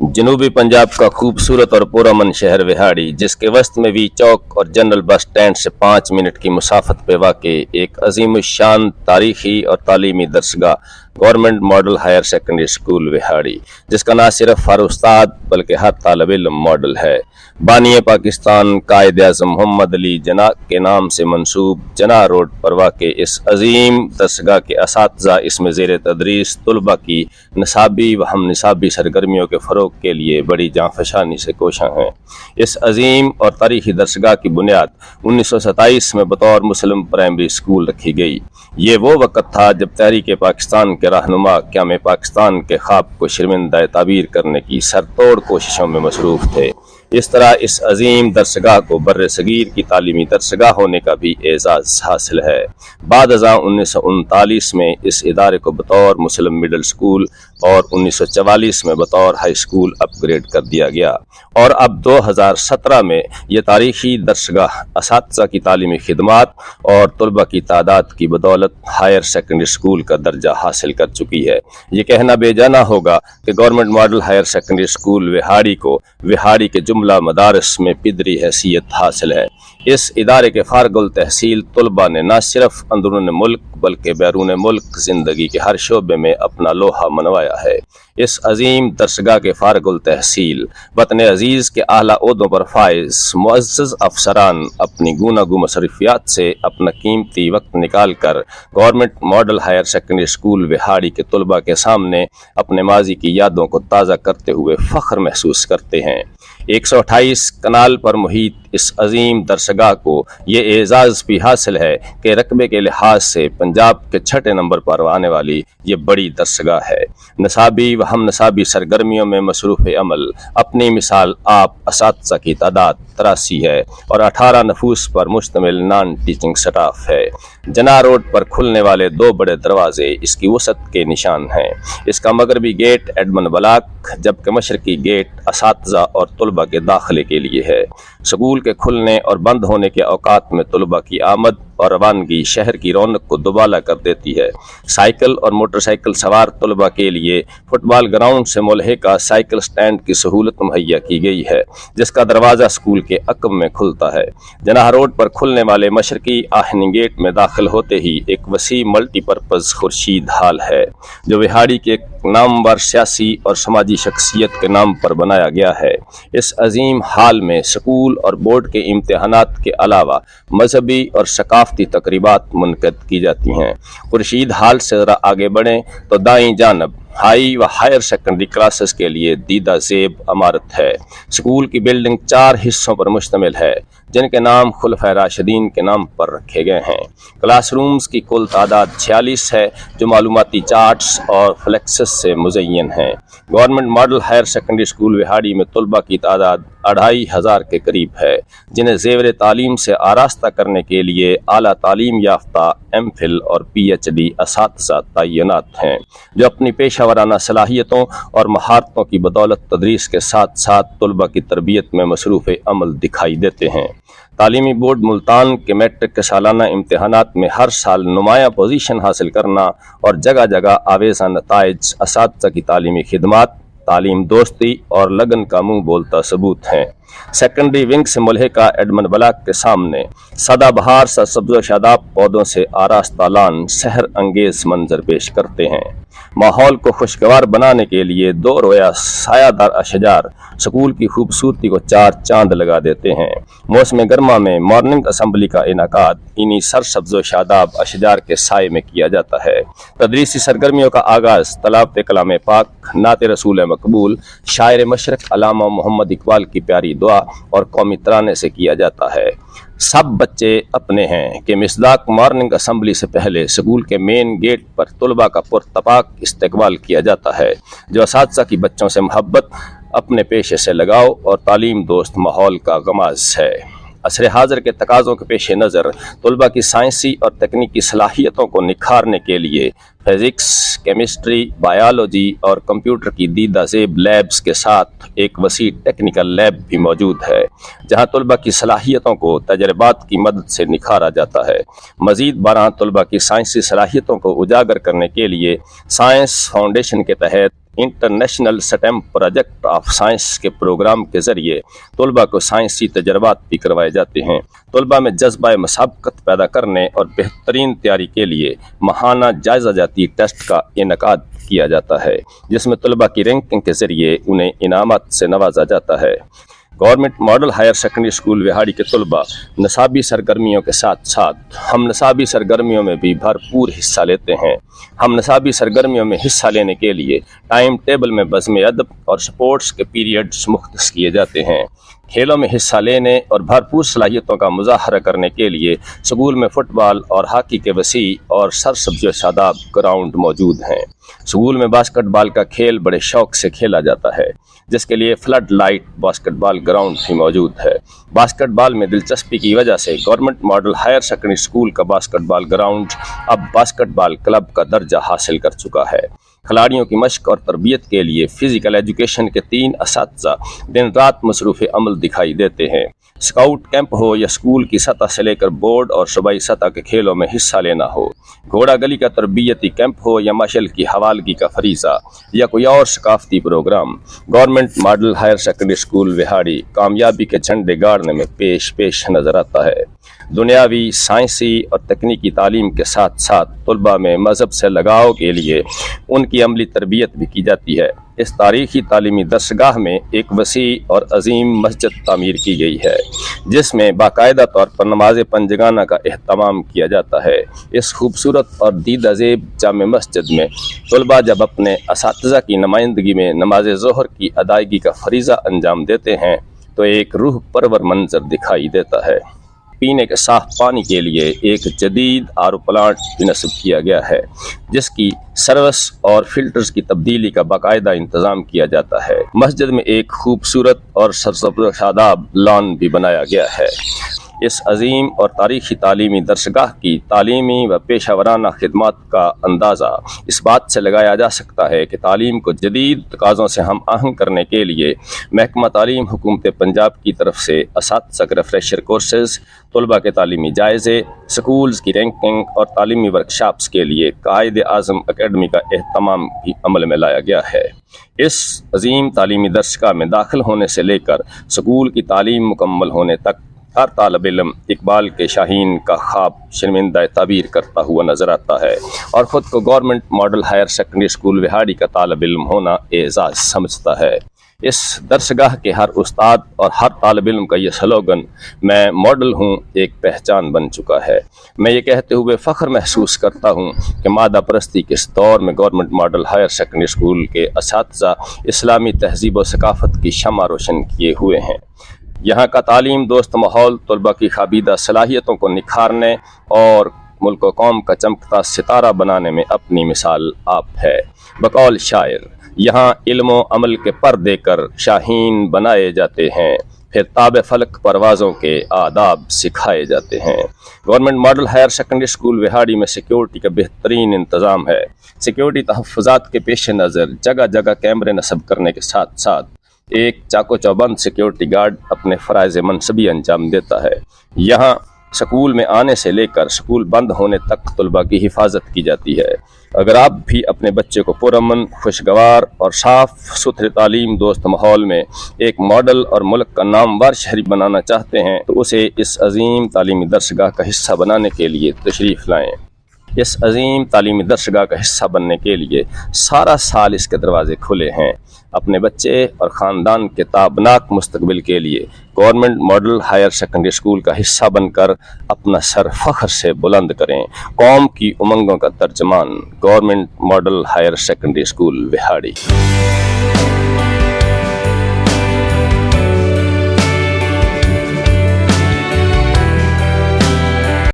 जनूबी पंजाब का खूबसूरत और पुरअमन शहर विहाड़ी, जिसके वस्त में वी चौक और जनरल बस स्टैंड से 5 मिनट की मुसाफत पे वाक़े एक अजीमुश्शान तारीखी और तालीमी दरसगाह government model higher secondary school Vehari, जिसका ना सिर्फ हर उस्ताद बल्कि हर तालिब इल्म मॉडल है। बानी पाकिस्तान कायद आज़म मोहम्मद अली जना के नाम से मंसूब जना रोड पर वाक़े इस अजीम दरसगाह के असातिज़ा इसमें ज़ेर तदरीस तलबा की निसाबी व हम निसाबी सरगर्मियों के फ़रोग़ के लिए बड़ी जाँफशानी से कोशां हैं। इस अजीम और तारीखी दरसगाह की बुनियाद 1927 में बतौर मुस्लिम प्राइमरी स्कूल रखी गई। ये वो वक़्त था जब तहरीक पाकिस्तान के रहनुमा क़याम पाकिस्तान के ख्वाब को शर्मिंदा ताबीर करने की सरतोड़ कोशिशों में मसरूफ़ थे। इस तरह इस अजीम दरसगाह को बर्र सगीर की तालीमी दरसगाह होने का भी एजाज़ हासिल है। बाद अज़ां 1939 में इस इदारे को बतौर मुस्लिम मिडल स्कूल और 1944 में बतौर हाई स्कूल अपग्रेड कर दिया गया और अब 2017 में यह तारीखी दरसगाह असातिज़ा की तालीमी खिदमात और तलबा की तादाद की बदौलत हायर सेकेंडरी स्कूल का दर्जा हासिल कर चुकी है। ये कहना बेजाना होगा कि government model higher secondary school Vehari को विहाड़ी के जुमला मदारस में पिदरी हैसियत हासिल है। इस इदारे के फारगुल तहसील तलबा ने न सिर्फ अंदरून मुल्क बल्कि बैरून मुल्क ज़िंदगी के हर शोबे में अपना लोहा मनवाया है। इस अजीम दरसगाह के फारगुल तहसील वतन अजीज़ के आला ओहदों पर फाइज मुअज़्ज़ज़ अफसरान अपनी गूनागू मसरफियात से अपना कीमती वक्त निकाल कर government model higher secondary school Vehari के तलबा के सामने अपने माजी की यादों को ताज़ा करते हुए फ़ख्र महसूस करते हैं। 128 कनाल पर मुहित इस अजीम दरसगाह को ये एजाज़ भी हासिल है कि रकबे के लिहाज से पंजाब के 6 नंबर पर आने वाली ये बड़ी दरसगाह है। नसाबी व हम नसाबी सरगर्मियों में मसरूफ़ अमल अपनी मिसाल आप असातिज़ा की तादाद 83 है और 18 नफूस पर मुश्तमिल नॉन टीचिंग स्टाफ है। जना रोड पर खुलने वाले 2 बड़े दरवाजे इसकी वसत के निशान हैं। इसका मगरबी गेट एडमन ब्लॉक जबकि मशरकी गेट असातिज़ा और तलबा के दाखिले के लिए है। स्कूल के खुलने और बंद होने के औकात में तलबा की आमद और रवानगी शहर की रौनक को दुबाला कर देती है। साइकिल और मोटरसाइकिल सवार तलबा के लिए फुटबॉल ग्राउंड से मुल्हिका साइकिल स्टैंड की सहूलत मुहैया की गई है, जिसका दरवाज़ा स्कूल के अक़ब में खुलता है। जनाह रोड पर खुलने वाले मशरकी आहनी गेट में दाखिल होते ही एक वसी मल्टीपर्पज़ खुर्शीद हाल है, जो विहाड़ी के नामवर सियासी और समाजी शख्सियत के नाम पर बनाया गया है। इस अजीम हाल में स्कूल और बोर्ड के इम्तिहानात के अलावा मजहबी और सकाफती तकरीबात मुनक़द की जाती हैं। खुर्शीद हाल से ज़रा आगे बढ़ें तो दाईं जानब हाई व हायर सेकेंडरी क्लासेस के लिए दीदा ज़ेब इमारत है। स्कूल की बिल्डिंग 4 हिस्सों पर मुश्तमिल है, जिनके नाम खुलफ़ाए राशिदीन के नाम पर रखे गए हैं। क्लासरूम्स की कुल तादाद 46 है, जो मालूमाती चार्ट्स और फ्लेक्सेस से मुज़य्यन हैं। Government model higher secondary school Vehari में तलबा की तादाद 2500 के करीब है, जिन्हें ज़ेवर तालीम से आरास्ता करने के लिए आला तालीम याफ्ता MPhil और PhD असातिज़ा तैनात हैं, जो अपनी पेशा वराना सलाहियतों और महारतों की बदौलत तदरीस के साथ साथ तलबा की तरबियत में मसरूफ़ अमल दिखाई देते हैं। तालीमी बोर्ड मुल्तान के मैट्रिक के सालाना इम्तिहानात में हर साल नुमाया पोजीशन हासिल करना और जगह जगह आवेज़ा नताइज असातिज़ा की तालीमी खिदमात, तालीम दोस्ती और लगन का मुँह बोलता सबूत हैं। सेकेंडरी विंग से मुल्हिका एडमन ब्लॉक के सामने सदाबहार सरसब्ज़ शादाब पौधों से आरास्ता लान सहर अंगेज मंजर पेश करते हैं। माहौल को खुशगवार बनाने के लिए 2 रोया सायादार अशजार स्कूल की खूबसूरती को 4 चांद लगा देते हैं। मौसम गर्मा में मॉर्निंग असम्बली का इनाकाद इन्हीं सरसब्ज़ शादाब अशजार के साए में किया जाता है। तदरीसी सरगर्मियों का आगाज़ तलावत कलाम पाक, नात रसूल मकबूल, शायर मशरक अल्लामा मोहम्मद इकबाल की प्यारी दुआ और कौमी तराने से किया जाता है। सब बच्चे अपने हैं कि मिसदाक मॉर्निंग असम्बली से पहले स्कूल के मेन गेट पर तलबा का पुरतपाक इस्तकबाल किया जाता है, जो असातिज़ा की बच्चों से मोहब्बत, अपने पेशे से लगाव और तालीम दोस्त माहौल का गमाज है। असर हाज़िर के तकाज़ों के पेश नज़र तलबा की साइंसी और तकनीकी सलाहियतों को निखारने के लिए फिजिक्स, केमिस्ट्री, बायोलॉजी और कंप्यूटर की दीदा ज़ेब लैब्स के साथ एक वसी टेक्निकल लैब भी मौजूद है, जहां तलबा की सलाहियतों को तजर्बात की मदद से निखारा जाता है। मज़ीद 12 तलबा की साइंसी सलाहियतों को उजागर करने के लिए साइंस फाउंडेशन के तहत international stem project of science के प्रोग्राम के ज़रिए तलबा को साइंसी तजर्बात भी करवाए जाते हैं। तलबा में जज्बा मुसाबकत पैदा करने और बेहतरीन तैयारी के लिए माहाना जायज़ा जाती टेस्ट का इनेकाद किया जाता है, जिसमें तलबा की रैंकिंग के ज़रिए उन्हें इनामत से नवाजा जाता है। Government model higher secondary school Vehari के तलबा नसाबी सरगर्मियों के साथ साथ हम नसाबी सरगर्मियों में भी भरपूर हिस्सा लेते हैं। हम नसाबी सरगर्मियों में हिस्सा लेने के लिए टाइम टेबल में बज़्म अदब और स्पोर्ट्स के पीरियड्स मुख्तस किए जाते हैं। खेलों में हिस्सा लेने और भरपूर सलाहियतों का मुजाहरा करने के लिए स्कूल में फुटबॉल और हॉकी के वसी और सरसब्ज़ शादाब ग्राउंड मौजूद हैं। स्कूल में बास्केटबॉल का खेल बड़े शौक से खेला जाता है, जिसके लिए फ्लड लाइट बास्केटबॉल ग्राउंड भी मौजूद है। बास्केटबॉल में दिलचस्पी की वजह से government model higher secondary school का बास्केटबॉल ग्राउंड अब बास्केटबॉल क्लब का दर्जा हासिल कर चुका है। खिलाड़ियों की मशक और तरबियत के लिए फ़िज़िकल एजुकेशन के 3 असातिज़ा दिन रात मसरूफ़ अमल दिखाई देते हैं। स्काउट कैंप हो या स्कूल की सतह से लेकर बोर्ड और सूबाई सतह के खेलों में हिस्सा लेना हो, घोड़ा गली का तरबियती कैंप हो या मशल की हवालगी का फरीज़ा या कोई और सकाफती programme, government model higher secondary school Vehari कामयाबी के झंडे गाड़ने में पेश नज़र आता है। दुनियावी, साइंसी और तकनीकी तालीम के साथ साथ तलबा में मज़हब से लगाव के लिए उनकी अमली तरबियत भी की जाती है। इस तारीख़ी तालीमी दरसगाह में एक वसी और अजीम मस्जिद तामीर की गई है, जिसमें बाकायदा तौर पर नमाज पंजगाना का एहतमाम किया जाता है। इस खूबसूरत और दीदा ज़ेब जामे मस्जिद में तलबा जब अपने असातिज़ा की नुमाइंदगी में नमाज ज़ोहर की अदायगी का फरीज़ा अंजाम देते हैं तो एक रूह परवर मंजर दिखाई देता है। पीने के साफ पानी के लिए एक जदीद आर.ओ. प्लांट भी नस्ब किया गया है, जिसकी सर्विस और फिल्टर्स की तब्दीली का बाकायदा इंतज़ाम किया जाता है। मस्जिद में एक खूबसूरत और सरसब्ज़ शादाब लॉन भी बनाया गया है। इस अजीम और तारीख़ी तालीमी दरसगाह की तालीमी व पेशावराना खिदमत का अंदाज़ा इस बात से लगाया जा सकता है कि तालीम को जदीद तकाज़ों से हम आहंग करने के लिए महकमा तालीम हुकूमत पंजाब की तरफ से असातिज़ा के रिफ्रेशर कोर्सेज़, तलबा के तालीमी जायज़े, स्कूल्स की रैंकिंग और तालीमी वर्कशॉप्स के लिए कायद आज़म अकेडमी का एहतमाम भी अमल में लाया गया है। इस अजीम तालीमी दरसगाह में दाखिल होने से लेकर स्कूल की तालीम मुकम्मल होने तक हर तालब इल्म इकबाल के शाहीन का ख्वाब शर्मिंदा ताबीर करता हुआ नजर आता है और ख़ुद को government model higher secondary school Vehari का तालब इल्म होना एजाज़ समझता है। इस दरसगाह के हर उस्ताद और हर तालब इल्म का ये स्लोगन मैं मॉडल हूँ एक पहचान बन चुका है। मैं ये कहते हुए फ़ख्र महसूस करता हूँ कि मादा परस्ती के इस दौर में government model higher secondary school के असातिज़ा इस्लामी तहज़ीब व सकाफ़त की शम्मा रोशन किए हुए हैं। यहाँ का तालीम दोस्त माहौल तलबा की खाबीदा सलाहियतों को निखारने और मुल्क व कौम का चमकता सितारा बनाने में अपनी मिसाल आप है। बकौल शायर, यहाँ इल्म अमल के पर देकर शाहीन बनाए जाते हैं, फिर ताबे फलक परवाज़ों के आदाब सिखाए जाते हैं। Government model higher secondary school Vehari में सिक्योरिटी का बेहतरीन इंतज़ाम है। सिक्योरिटी तहफ़्फ़ुज़ात के पेश नज़र जगह जगह कैमरे नस्ब करने के साथ साथ एक चाको चौबंद सिक्योरिटी गार्ड अपने फ़राइज़ मनसबी अंजाम देता है। यहाँ स्कूल में आने से लेकर स्कूल बंद होने तक तलबा की हिफाजत की जाती है। अगर आप भी अपने बच्चे को पुरअमन, खुशगवार और साफ़ सुथरे तालीम दोस्त माहौल में एक मॉडल और मुल्क का नामवर शहरी बनाना चाहते हैं तो उसे इस अजीम तालीमी दरसगाह का हिस्सा बनाने के लिए तशरीफ़ लाएँ। इस अजीम तालीमी दरसगाह का हिस्सा बनने के लिए सारा साल इसके दरवाजे खुले हैं। अपने बच्चे और ख़ानदान के ताबनाक मुस्तकबिल के लिए government model higher secondary school का हिस्सा बनकर अपना सर फ़ख्र से बुलंद करें। कौम की उमंगों का तर्जमान, government model higher secondary school Vehari.